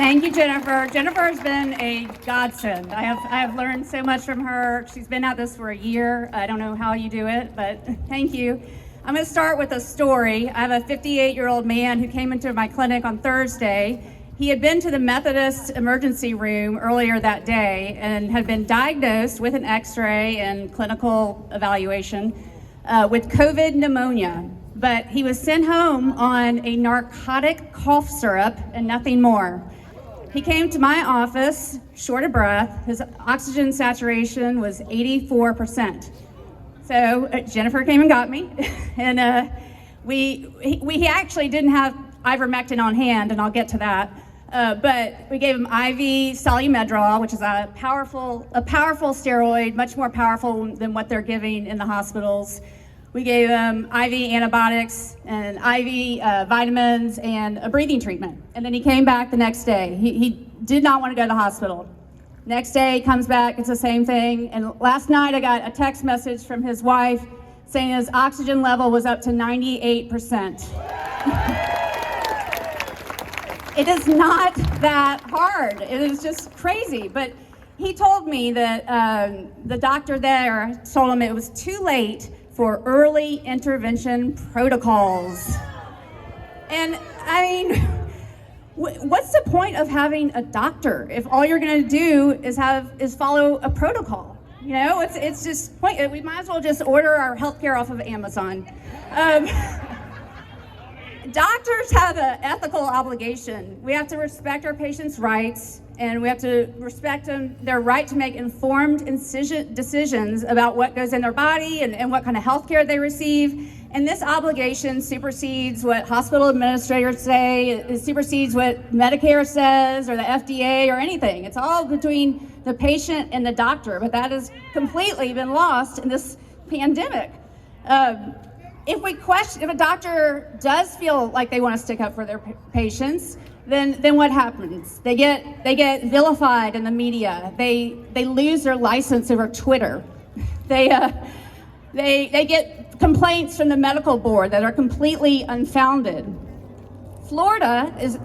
Thank you, Jennifer. Jennifer has been a godsend. I have learned so much from her. She's been at this for a year. I don't know how you do it, but thank you. I'm going to start with a story. I have a 58-year-old man who came into my clinic on Thursday. He had been to the Methodist emergency room earlier that day and had been diagnosed with an x-ray and clinical evaluation with COVID pneumonia. But he was sent home on a narcotic cough syrup and nothing more. He came to my office, short of breath. His oxygen saturation was 84%. So Jennifer came and got me, and we actually didn't have ivermectin on hand, and I'll get to that. But we gave him IV Solumedrol, which is a powerful steroid, much more powerful than what they're giving in the hospitals. We gave him IV antibiotics and IV vitamins and a breathing treatment. And then he came back the next day. He did not want to go to the hospital. Next day, he comes back, it's the same thing. And last night, I got a text message from his wife saying his oxygen level was up to 98%. It is not that hard. It is just crazy. But he told me that the doctor there told him it was too late for early intervention protocols. And I mean, what's the point of having a doctor if all you're gonna do is follow a protocol? You know, it's just we might as well just order our healthcare off of Amazon. Doctors have an ethical obligation. We have to respect our patients' rights, and we have to respect their right to make informed decisions about what goes in their body and what kind of health care they receive. And this obligation supersedes what hospital administrators say, it supersedes what Medicare says or the FDA or anything. It's all between the patient and the doctor, but that has completely been lost in this pandemic. If a doctor does feel like they want to stick up for their patients, then what happens? They get vilified in the media. They lose their license over Twitter. They get complaints from the medical board that are completely unfounded. Florida is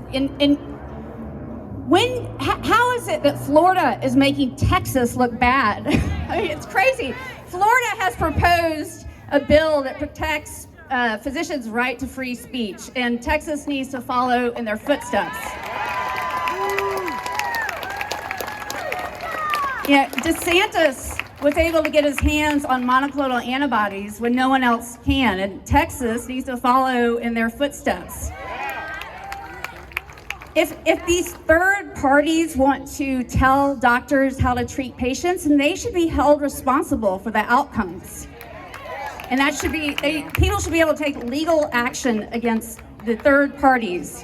how is it that Florida is making Texas look bad? I mean, it's crazy. Florida has proposed a bill that protects physicians' right to free speech, and Texas needs to follow in their footsteps. Yeah, DeSantis was able to get his hands on monoclonal antibodies when no one else can, and Texas needs to follow in their footsteps. If these third parties want to tell doctors how to treat patients, then they should be held responsible for the outcomes. And that should be, people should be able to take legal action against the third parties.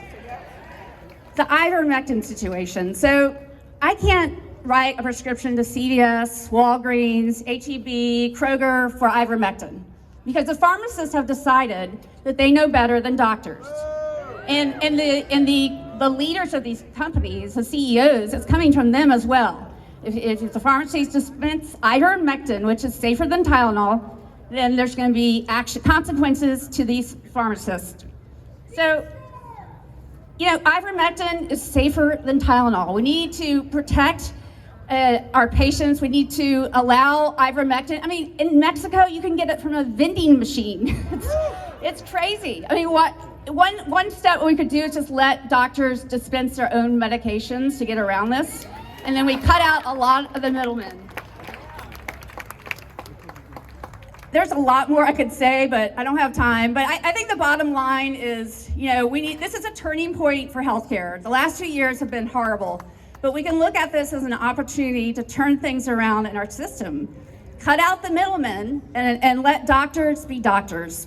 The ivermectin situation. So I can't write a prescription to CVS, Walgreens, HEB, Kroger for ivermectin because the pharmacists have decided that they know better than doctors. And the leaders of these companies, the CEOs, it's coming from them as well. If the pharmacies dispense ivermectin, which is safer than Tylenol, then there's going to be consequences to these pharmacists. So, you know, ivermectin is safer than Tylenol. We need to protect our patients. We need to allow ivermectin. I mean, in Mexico, you can get it from a vending machine. It's crazy. I mean, one step we could do is just let doctors dispense their own medications to get around this, and then we cut out a lot of the middlemen. There's a lot more I could say, but I don't have time. But I think the bottom line is, you know, this is a turning point for healthcare. The last 2 years have been horrible, but we can look at this as an opportunity to turn things around in our system. Cut out the middlemen and let doctors be doctors.